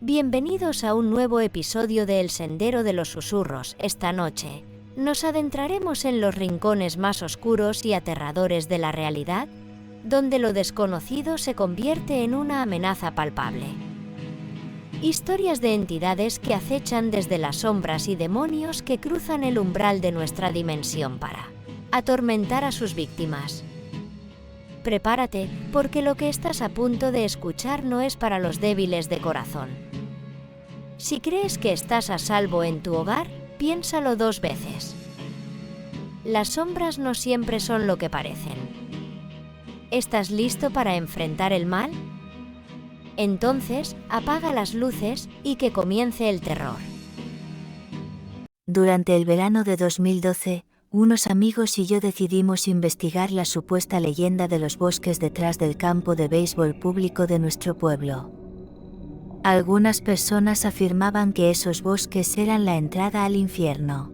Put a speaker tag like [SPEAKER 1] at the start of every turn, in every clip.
[SPEAKER 1] Bienvenidos a un nuevo episodio de El Sendero de los Susurros. Esta noche, nos adentraremos en los rincones más oscuros y aterradores de la realidad, donde lo desconocido se convierte en una amenaza palpable. Historias de entidades que acechan desde las sombras y demonios que cruzan el umbral de nuestra dimensión para atormentar a sus víctimas. Prepárate, porque lo que estás a punto de escuchar no es para los débiles de corazón. Si crees que estás a salvo en tu hogar, piénsalo dos veces. Las sombras no siempre son lo que parecen. ¿Estás listo para enfrentar el mal? Entonces, apaga las luces y que comience el terror.
[SPEAKER 2] Durante el verano de 2012, unos amigos y yo decidimos investigar la supuesta leyenda de los bosques detrás del campo de béisbol público de nuestro pueblo. Algunas personas afirmaban que esos bosques eran la entrada al infierno.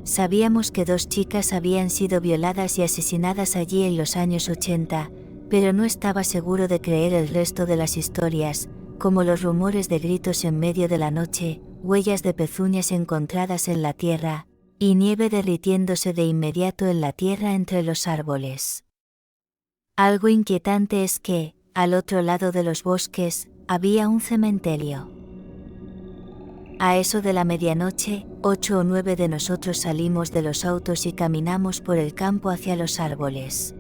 [SPEAKER 2] Sabíamos que 2 chicas habían sido violadas y asesinadas allí en los años 80, pero no estaba seguro de creer el resto de las historias, como los rumores de gritos en medio de la noche, huellas de pezuñas encontradas en la tierra, y nieve derritiéndose de inmediato en la tierra entre los árboles. Algo inquietante es que, al otro lado de los bosques, había un cementerio. A eso de la medianoche, 8 o 9 de nosotros salimos de los autos y caminamos por el campo hacia los árboles.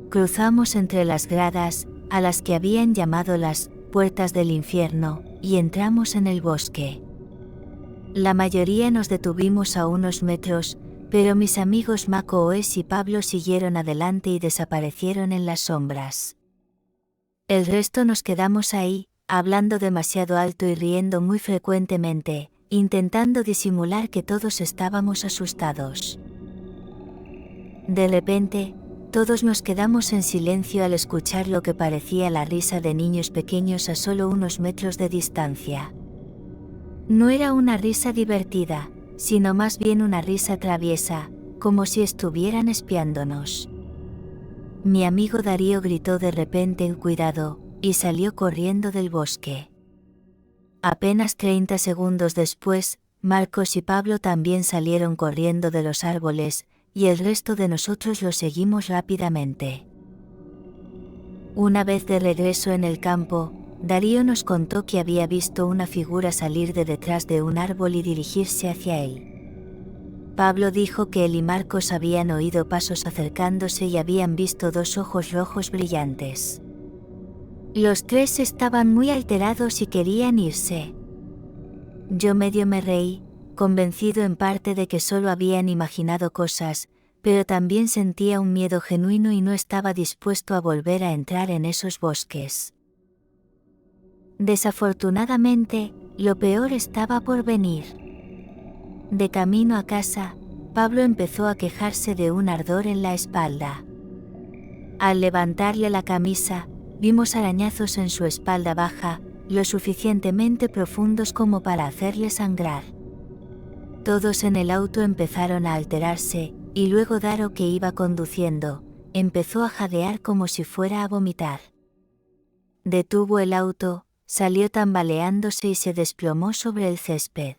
[SPEAKER 2] Cruzamos entre las gradas, a las que habían llamado las puertas del infierno, y entramos en el bosque. La mayoría nos detuvimos a unos metros, pero mis amigos Mako Oes y Pablo siguieron adelante y desaparecieron en las sombras. El resto nos quedamos ahí, hablando demasiado alto y riendo muy frecuentemente, intentando disimular que todos estábamos asustados. De repente, todos nos quedamos en silencio al escuchar lo que parecía la risa de niños pequeños a solo unos metros de distancia. No era una risa divertida, sino más bien una risa traviesa, como si estuvieran espiándonos. Mi amigo Darío gritó de repente "cuidado", y salió corriendo del bosque. Apenas 30 segundos después, Marcos y Pablo también salieron corriendo de los árboles, y el resto de nosotros los seguimos rápidamente. Una vez de regreso en el campo, Darío nos contó que había visto una figura salir de detrás de un árbol y dirigirse hacia él. Pablo dijo que él y Marcos habían oído pasos acercándose y habían visto 2 ojos rojos brillantes. Los 3 estaban muy alterados y querían irse. Yo medio me reí, convencido en parte de que solo habían imaginado cosas, pero también sentía un miedo genuino y no estaba dispuesto a volver a entrar en esos bosques. Desafortunadamente, lo peor estaba por venir. De camino a casa, Pablo empezó a quejarse de un ardor en la espalda. Al levantarle la camisa, vimos arañazos en su espalda baja, lo suficientemente profundos como para hacerle sangrar. Todos en el auto empezaron a alterarse, y luego Daro, que iba conduciendo, empezó a jadear como si fuera a vomitar. Detuvo el auto, salió tambaleándose y se desplomó sobre el césped.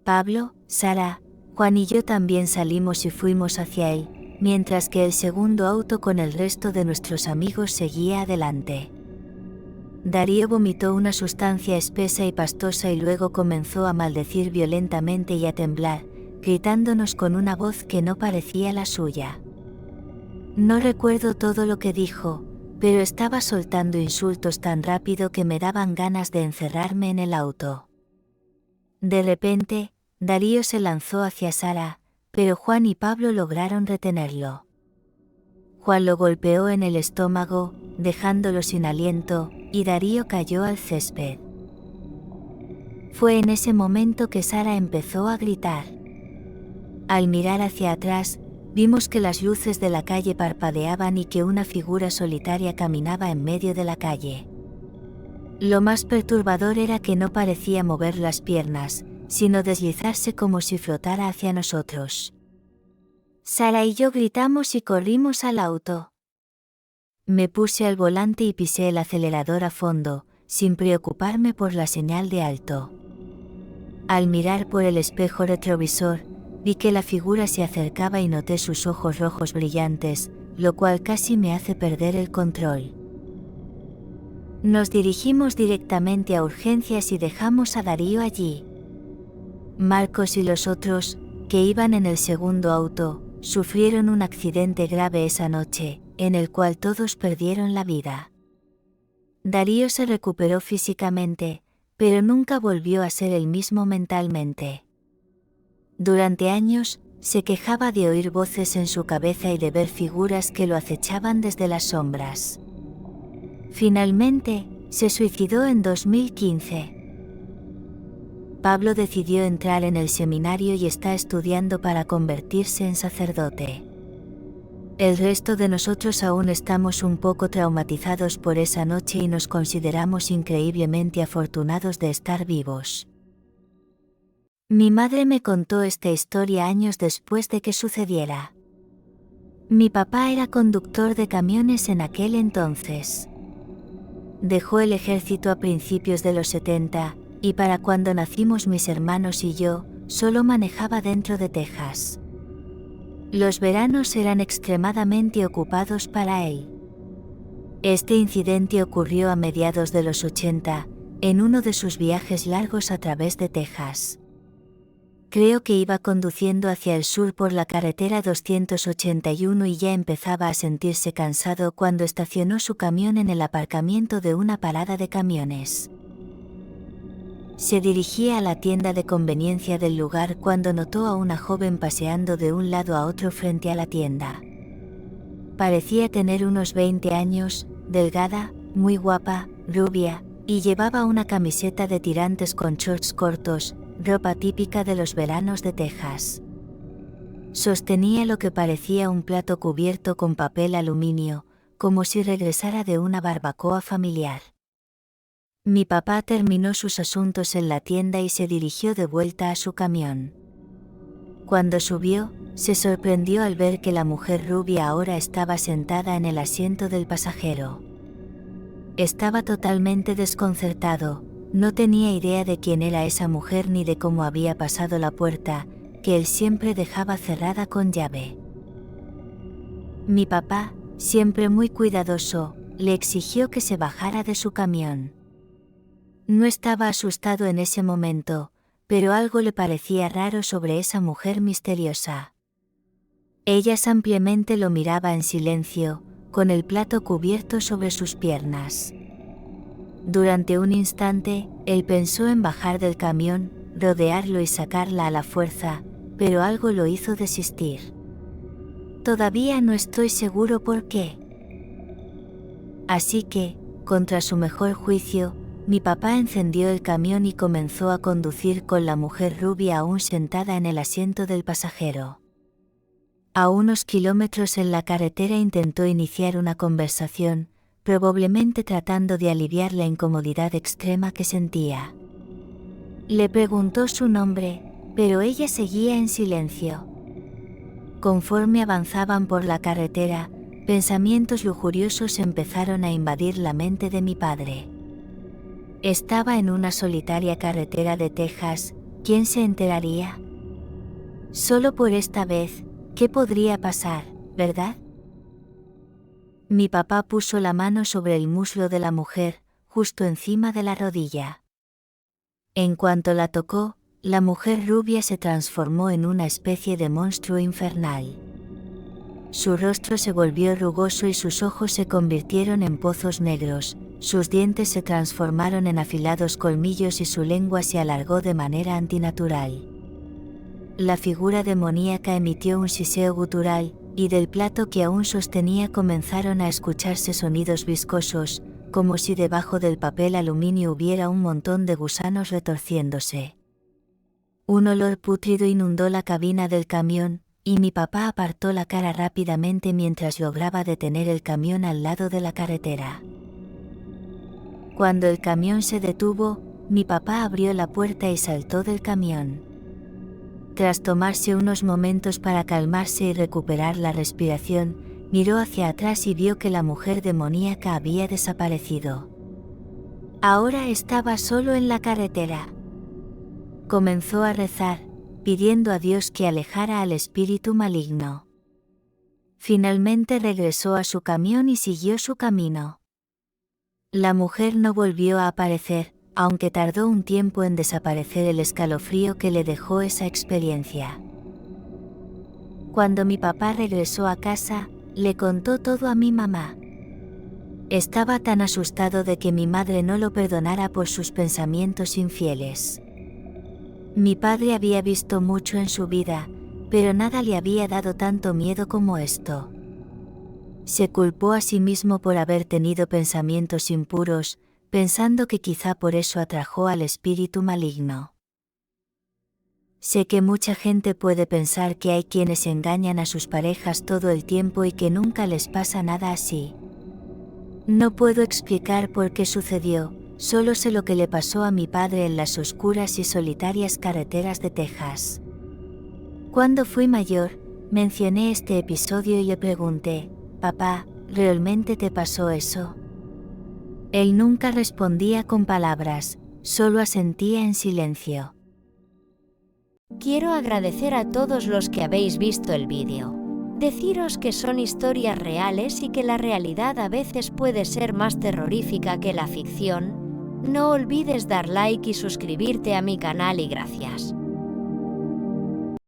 [SPEAKER 2] Pablo, Sara, Juan y yo también salimos y fuimos hacia él, mientras que el segundo auto con el resto de nuestros amigos seguía adelante. Darío vomitó una sustancia espesa y pastosa y luego comenzó a maldecir violentamente y a temblar, gritándonos con una voz que no parecía la suya. No recuerdo todo lo que dijo, pero estaba soltando insultos tan rápido que me daban ganas de encerrarme en el auto. De repente, Darío se lanzó hacia Sara, pero Juan y Pablo lograron retenerlo. Juan lo golpeó en el estómago, dejándolo sin aliento, y Darío cayó al césped. Fue en ese momento que Sara empezó a gritar. Al mirar hacia atrás, vimos que las luces de la calle parpadeaban y que una figura solitaria caminaba en medio de la calle. Lo más perturbador era que no parecía mover las piernas, sino deslizarse como si flotara hacia nosotros. Sara y yo gritamos y corrimos al auto. Me puse al volante y pisé el acelerador a fondo, sin preocuparme por la señal de alto. Al mirar por el espejo retrovisor, vi que la figura se acercaba y noté sus ojos rojos brillantes, lo cual casi me hace perder el control. Nos dirigimos directamente a urgencias y dejamos a Darío allí. Marcos y los otros, que iban en el segundo auto, sufrieron un accidente grave esa noche, en el cual todos perdieron la vida. Darío se recuperó físicamente, pero nunca volvió a ser el mismo mentalmente. Durante años, se quejaba de oír voces en su cabeza y de ver figuras que lo acechaban desde las sombras. Finalmente, se suicidó en 2015. Pablo decidió entrar en el seminario y está estudiando para convertirse en sacerdote. El resto de nosotros aún estamos un poco traumatizados por esa noche y nos consideramos increíblemente afortunados de estar vivos. Mi madre me contó esta historia años después de que sucediera. Mi papá era conductor de camiones en aquel entonces. Dejó el ejército a principios de los 70, y para cuando nacimos mis hermanos y yo, solo manejaba dentro de Texas. Los veranos eran extremadamente ocupados para él. Este incidente ocurrió a mediados de los 80, en uno de sus viajes largos a través de Texas. Creo que iba conduciendo hacia el sur por la carretera 281 y ya empezaba a sentirse cansado cuando estacionó su camión en el aparcamiento de una parada de camiones. Se dirigía a la tienda de conveniencia del lugar cuando notó a una joven paseando de un lado a otro frente a la tienda. Parecía tener unos 20 años, delgada, muy guapa, rubia, y llevaba una camiseta de tirantes con shorts cortos, ropa típica de los veranos de Texas. Sostenía lo que parecía un plato cubierto con papel aluminio, como si regresara de una barbacoa familiar. Mi papá terminó sus asuntos en la tienda y se dirigió de vuelta a su camión. Cuando subió, se sorprendió al ver que la mujer rubia ahora estaba sentada en el asiento del pasajero. Estaba totalmente desconcertado, no tenía idea de quién era esa mujer ni de cómo había pasado la puerta, que él siempre dejaba cerrada con llave. Mi papá, siempre muy cuidadoso, le exigió que se bajara de su camión. No estaba asustado en ese momento, pero algo le parecía raro sobre esa mujer misteriosa. Ella simplemente lo miraba en silencio, con el plato cubierto sobre sus piernas. Durante un instante, él pensó en bajar del camión, rodearlo y sacarla a la fuerza, pero algo lo hizo desistir. Todavía no estoy seguro por qué. Así que, contra su mejor juicio, mi papá encendió el camión y comenzó a conducir con la mujer rubia aún sentada en el asiento del pasajero. A unos kilómetros en la carretera intentó iniciar una conversación, probablemente tratando de aliviar la incomodidad extrema que sentía. Le preguntó su nombre, pero ella seguía en silencio. Conforme avanzaban por la carretera, pensamientos lujuriosos empezaron a invadir la mente de mi padre. Estaba en una solitaria carretera de Texas, ¿quién se enteraría? Solo por esta vez, ¿qué podría pasar, verdad? Mi papá puso la mano sobre el muslo de la mujer, justo encima de la rodilla. En cuanto la tocó, la mujer rubia se transformó en una especie de monstruo infernal. Su rostro se volvió rugoso y sus ojos se convirtieron en pozos negros, sus dientes se transformaron en afilados colmillos y su lengua se alargó de manera antinatural. La figura demoníaca emitió un siseo gutural, y del plato que aún sostenía comenzaron a escucharse sonidos viscosos, como si debajo del papel aluminio hubiera un montón de gusanos retorciéndose. Un olor pútrido inundó la cabina del camión, y mi papá apartó la cara rápidamente mientras lograba detener el camión al lado de la carretera. Cuando el camión se detuvo, mi papá abrió la puerta y saltó del camión. Tras tomarse unos momentos para calmarse y recuperar la respiración, miró hacia atrás y vio que la mujer demoníaca había desaparecido. Ahora estaba solo en la carretera. Comenzó a rezar, pidiendo a Dios que alejara al espíritu maligno. Finalmente regresó a su camión y siguió su camino. La mujer no volvió a aparecer, aunque tardó un tiempo en desaparecer el escalofrío que le dejó esa experiencia. Cuando mi papá regresó a casa, le contó todo a mi mamá. Estaba tan asustado de que mi madre no lo perdonara por sus pensamientos infieles. Mi padre había visto mucho en su vida, pero nada le había dado tanto miedo como esto. Se culpó a sí mismo por haber tenido pensamientos impuros, pensando que quizá por eso atrajo al espíritu maligno. Sé que mucha gente puede pensar que hay quienes engañan a sus parejas todo el tiempo y que nunca les pasa nada así. No puedo explicar por qué sucedió, solo sé lo que le pasó a mi padre en las oscuras y solitarias carreteras de Texas. Cuando fui mayor, mencioné este episodio y le pregunté, «Papá, ¿realmente te pasó eso?». Él nunca respondía con palabras, solo asentía en silencio.
[SPEAKER 1] Quiero agradecer a todos los que habéis visto el vídeo. Deciros que son historias reales y que la realidad a veces puede ser más terrorífica que la ficción. No olvides dar like y suscribirte a mi canal y gracias.